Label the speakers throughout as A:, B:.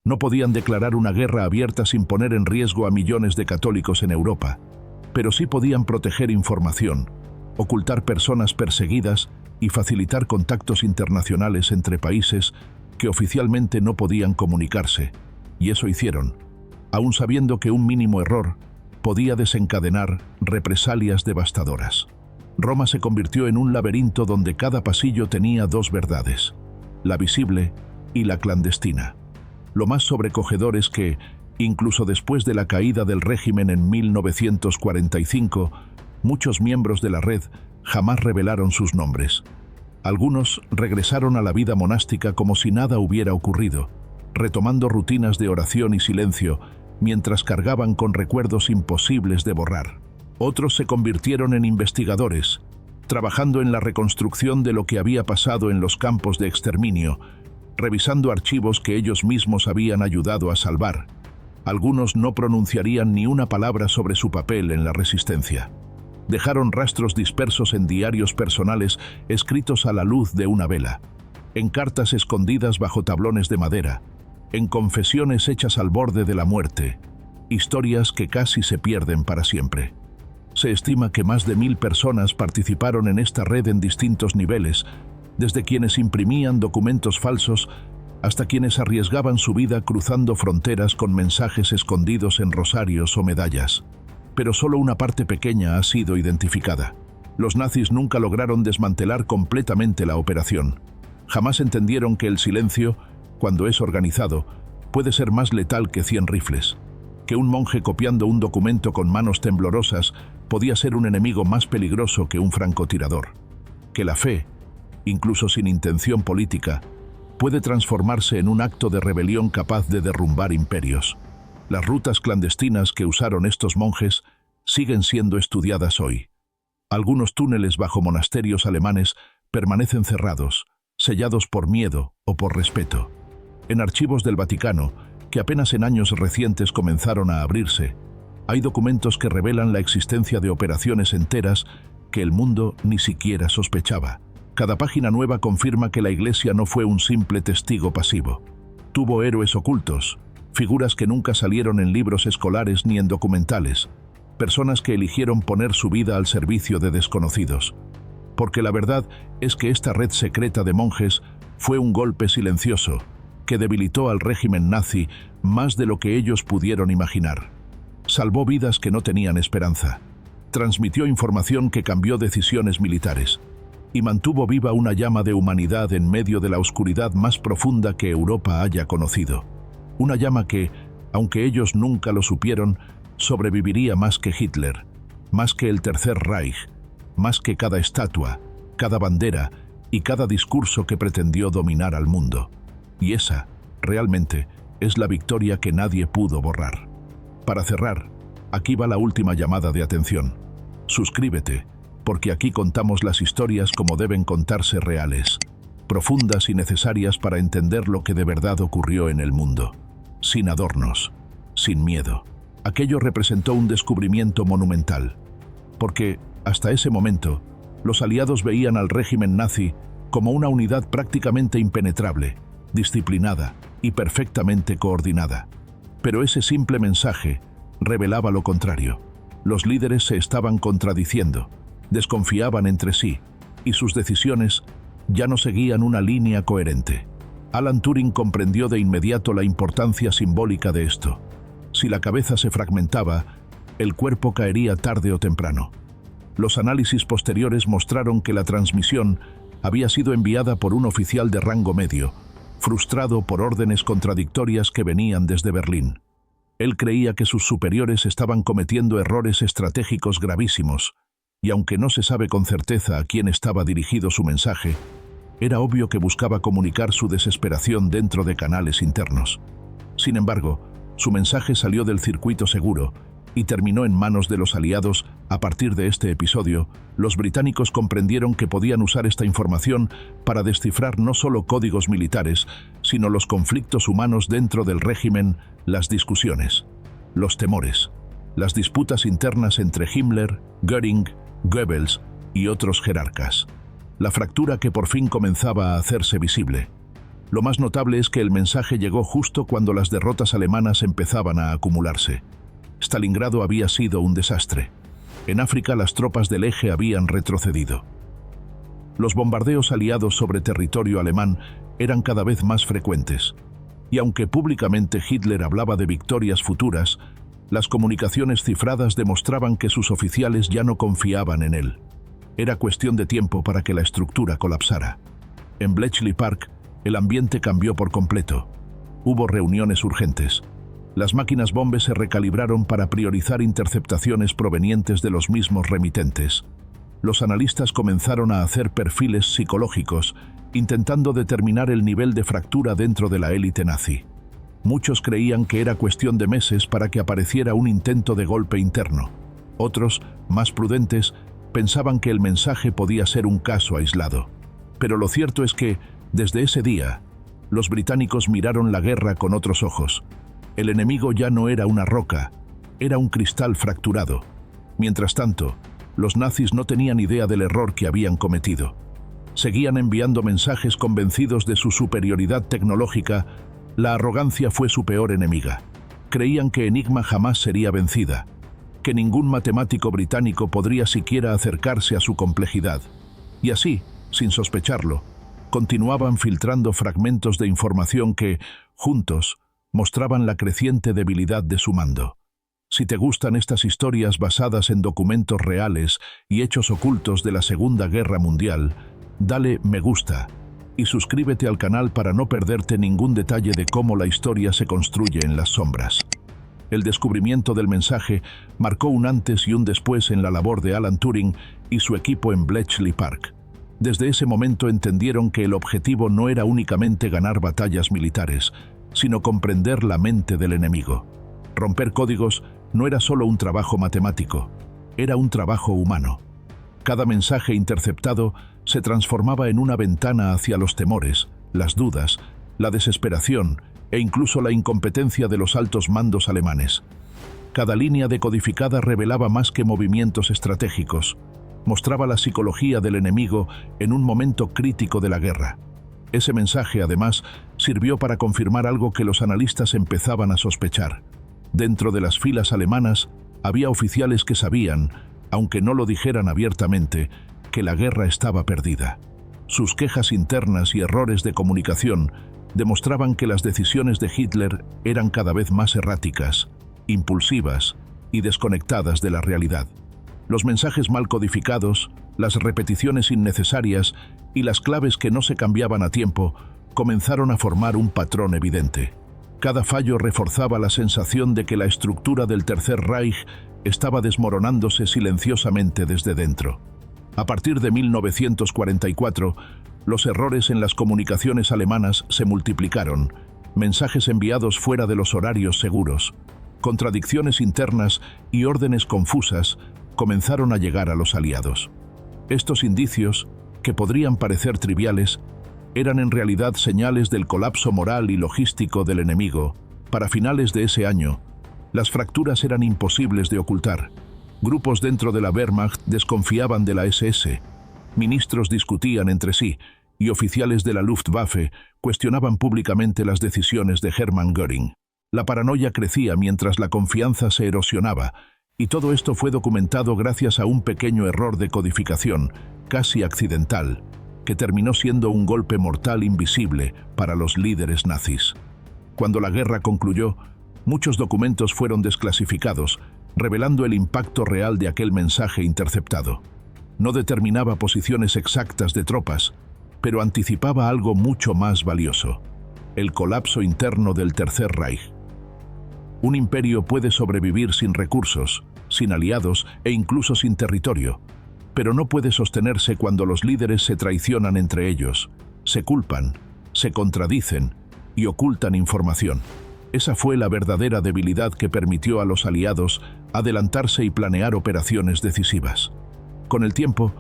A: No podían declarar una guerra abierta sin poner en riesgo a millones de católicos en Europa, pero sí podían proteger información, ocultar personas perseguidas y facilitar contactos internacionales entre países que oficialmente no podían comunicarse, y eso hicieron, aun sabiendo que un mínimo error podía desencadenar represalias devastadoras. Roma se convirtió en un laberinto donde cada pasillo tenía dos verdades, la visible y la clandestina. Lo más sobrecogedor es que, incluso después de la caída del régimen en 1945, muchos miembros de la red jamás revelaron sus nombres. Algunos regresaron a la vida monástica como si nada hubiera ocurrido, retomando rutinas de oración y silencio mientras cargaban con recuerdos imposibles de borrar. Otros se convirtieron en investigadores, trabajando en la reconstrucción de lo que había pasado en los campos de exterminio, revisando archivos que ellos mismos habían ayudado a salvar. Algunos no pronunciarían ni una palabra sobre su papel en la resistencia. Dejaron rastros dispersos en diarios personales escritos a la luz de una vela, en cartas escondidas bajo tablones de madera, en confesiones hechas al borde de la muerte, historias que casi se pierden para siempre. Se estima que más de 1000 personas participaron en esta red en distintos niveles, desde quienes imprimían documentos falsos hasta quienes arriesgaban su vida cruzando fronteras con mensajes escondidos en rosarios o medallas. Pero solo una parte pequeña ha sido identificada. Los nazis nunca lograron desmantelar completamente la operación. Jamás entendieron que el silencio, cuando es organizado, puede ser más letal que 100 rifles. Que un monje copiando un documento con manos temblorosas podía ser un enemigo más peligroso que un francotirador. Que la fe, incluso sin intención política, puede transformarse en un acto de rebelión capaz de derrumbar imperios. Las rutas clandestinas que usaron estos monjes siguen siendo estudiadas hoy. Algunos túneles bajo monasterios alemanes permanecen cerrados, sellados por miedo o por respeto. En archivos del Vaticano, que apenas en años recientes comenzaron a abrirse, hay documentos que revelan la existencia de operaciones enteras que el mundo ni siquiera sospechaba. Cada página nueva confirma que la Iglesia no fue un simple testigo pasivo. Tuvo héroes ocultos, figuras que nunca salieron en libros escolares ni en documentales, personas que eligieron poner su vida al servicio de desconocidos. Porque la verdad es que esta red secreta de monjes fue un golpe silencioso que debilitó al régimen nazi más de lo que ellos pudieron imaginar. Salvó vidas que no tenían esperanza, transmitió información que cambió decisiones militares y mantuvo viva una llama de humanidad en medio de la oscuridad más profunda que Europa haya conocido. Una llama que, aunque ellos nunca lo supieron, sobreviviría más que Hitler, más que el Tercer Reich, más que cada estatua, cada bandera y cada discurso que pretendió dominar al mundo. Y esa, realmente, es la victoria que nadie pudo borrar. Para cerrar, aquí va la última llamada de atención. Suscríbete, porque aquí contamos las historias como deben contarse, reales, profundas y necesarias para entender lo que de verdad ocurrió en el mundo. Sin adornos, sin miedo. Aquello representó un descubrimiento monumental, porque, hasta ese momento, los aliados veían al régimen nazi como una unidad prácticamente impenetrable, disciplinada y perfectamente coordinada. Pero ese simple mensaje revelaba lo contrario. Los líderes se estaban contradiciendo, desconfiaban entre sí, y sus decisiones ya no seguían una línea coherente. Alan Turing comprendió de inmediato la importancia simbólica de esto. Si la cabeza se fragmentaba, el cuerpo caería tarde o temprano. Los análisis posteriores mostraron que la transmisión había sido enviada por un oficial de rango medio, frustrado por órdenes contradictorias que venían desde Berlín. Él creía que sus superiores estaban cometiendo errores estratégicos gravísimos, y aunque no se sabe con certeza a quién estaba dirigido su mensaje, era obvio que buscaba comunicar su desesperación dentro de canales internos. Sin embargo, su mensaje salió del circuito seguro y terminó en manos de los aliados. A partir de este episodio, los británicos comprendieron que podían usar esta información para descifrar no solo códigos militares, sino los conflictos humanos dentro del régimen, las discusiones, los temores, las disputas internas entre Himmler, Göring, Goebbels y otros jerarcas. La fractura que por fin comenzaba a hacerse visible. Lo más notable es que el mensaje llegó justo cuando las derrotas alemanas empezaban a acumularse. Stalingrado había sido un desastre. En África las tropas del Eje habían retrocedido. Los bombardeos aliados sobre territorio alemán eran cada vez más frecuentes, y aunque públicamente Hitler hablaba de victorias futuras, las comunicaciones cifradas demostraban que sus oficiales ya no confiaban en él. Era cuestión de tiempo para que la estructura colapsara. En Bletchley Park, el ambiente cambió por completo. Hubo reuniones urgentes. Las máquinas bombe se recalibraron para priorizar interceptaciones provenientes de los mismos remitentes. Los analistas comenzaron a hacer perfiles psicológicos, intentando determinar el nivel de fractura dentro de la élite nazi. Muchos creían que era cuestión de meses para que apareciera un intento de golpe interno. Otros, más prudentes, pensaban que el mensaje podía ser un caso aislado. Pero lo cierto es que, desde ese día, los británicos miraron la guerra con otros ojos. El enemigo ya no era una roca, era un cristal fracturado. Mientras tanto, los nazis no tenían idea del error que habían cometido. Seguían enviando mensajes convencidos de su superioridad tecnológica. La arrogancia fue su peor enemiga. Creían que Enigma jamás sería vencida, que ningún matemático británico podría siquiera acercarse a su complejidad. Y así, sin sospecharlo, continuaban filtrando fragmentos de información que, juntos, mostraban la creciente debilidad de su mando. Si te gustan estas historias basadas en documentos reales y hechos ocultos de la Segunda Guerra Mundial, dale me gusta y suscríbete al canal para no perderte ningún detalle de cómo la historia se construye en las sombras. El descubrimiento del mensaje marcó un antes y un después en la labor de Alan Turing y su equipo en Bletchley Park. Desde ese momento entendieron que el objetivo no era únicamente ganar batallas militares, sino comprender la mente del enemigo. Romper códigos no era solo un trabajo matemático, era un trabajo humano. Cada mensaje interceptado se transformaba en una ventana hacia los temores, las dudas, la desesperación e incluso la incompetencia de los altos mandos alemanes. Cada línea decodificada revelaba más que movimientos estratégicos, mostraba la psicología del enemigo en un momento crítico de la guerra. Ese mensaje, además, sirvió para confirmar algo que los analistas empezaban a sospechar. Dentro de las filas alemanas había oficiales que sabían, aunque no lo dijeran abiertamente, que la guerra estaba perdida. Sus quejas internas y errores de comunicación demostraban que las decisiones de Hitler eran cada vez más erráticas, impulsivas y desconectadas de la realidad. Los mensajes mal codificados, las repeticiones innecesarias y las claves que no se cambiaban a tiempo comenzaron a formar un patrón evidente. Cada fallo reforzaba la sensación de que la estructura del Tercer Reich estaba desmoronándose silenciosamente desde dentro. A partir de 1944, los errores en las comunicaciones alemanas se multiplicaron, mensajes enviados fuera de los horarios seguros, contradicciones internas y órdenes confusas comenzaron a llegar a los aliados. Estos indicios, que podrían parecer triviales, eran en realidad señales del colapso moral y logístico del enemigo. Para finales de ese año, las fracturas eran imposibles de ocultar. Grupos dentro de la Wehrmacht desconfiaban de la SS, ministros discutían entre sí y oficiales de la Luftwaffe cuestionaban públicamente las decisiones de Hermann Göring. La paranoia crecía mientras la confianza se erosionaba, y todo esto fue documentado gracias a un pequeño error de codificación, casi accidental, que terminó siendo un golpe mortal invisible para los líderes nazis. Cuando la guerra concluyó, muchos documentos fueron desclasificados, revelando el impacto real de aquel mensaje interceptado. No determinaba posiciones exactas de tropas, pero anticipaba algo mucho más valioso: el colapso interno del Tercer Reich. Un imperio puede sobrevivir sin recursos, sin aliados e incluso sin territorio, pero no puede sostenerse cuando los líderes se traicionan entre ellos, se culpan, se contradicen y ocultan información. Esa fue la verdadera debilidad que permitió a los aliados adelantarse y planear operaciones decisivas. Con el tiempo,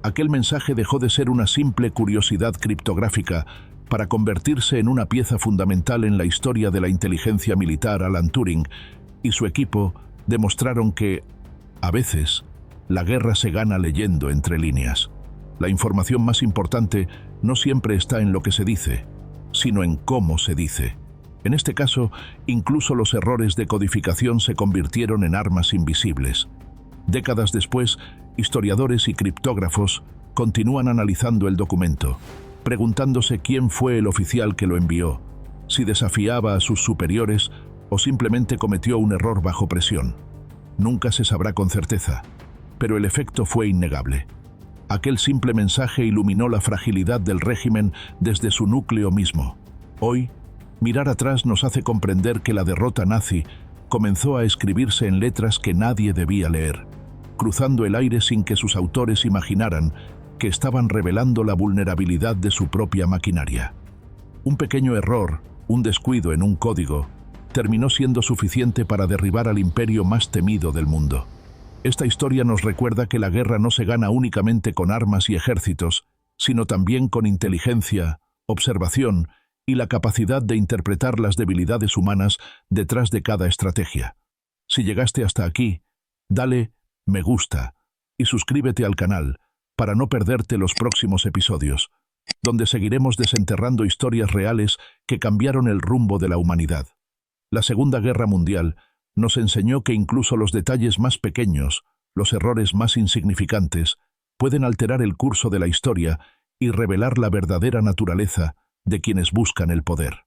A: aquel mensaje dejó de ser una simple curiosidad criptográfica para convertirse en una pieza fundamental en la historia de la inteligencia militar. Alan Turing y su equipo demostraron que, a veces, la guerra se gana leyendo entre líneas. La información más importante no siempre está en lo que se dice, sino en cómo se dice. En este caso, incluso los errores de codificación se convirtieron en armas invisibles. Décadas después, historiadores y criptógrafos continúan analizando el documento, preguntándose quién fue el oficial que lo envió, si desafiaba a sus superiores o simplemente cometió un error bajo presión. Nunca se sabrá con certeza, pero el efecto fue innegable. Aquel simple mensaje iluminó la fragilidad del régimen desde su núcleo mismo. Hoy, mirar atrás nos hace comprender que la derrota nazi comenzó a escribirse en letras que nadie debía leer, cruzando el aire sin que sus autores imaginaran que estaban revelando la vulnerabilidad de su propia maquinaria. Un pequeño error, un descuido en un código, terminó siendo suficiente para derribar al imperio más temido del mundo. Esta historia nos recuerda que la guerra no se gana únicamente con armas y ejércitos, sino también con inteligencia, observación y la capacidad de interpretar las debilidades humanas detrás de cada estrategia. Si llegaste hasta aquí, dale me gusta y suscríbete al canal para no perderte los próximos episodios, donde seguiremos desenterrando historias reales que cambiaron el rumbo de la humanidad. La Segunda Guerra Mundial nos enseñó que incluso los detalles más pequeños, los errores más insignificantes, pueden alterar el curso de la historia y revelar la verdadera naturaleza de quienes buscan el poder.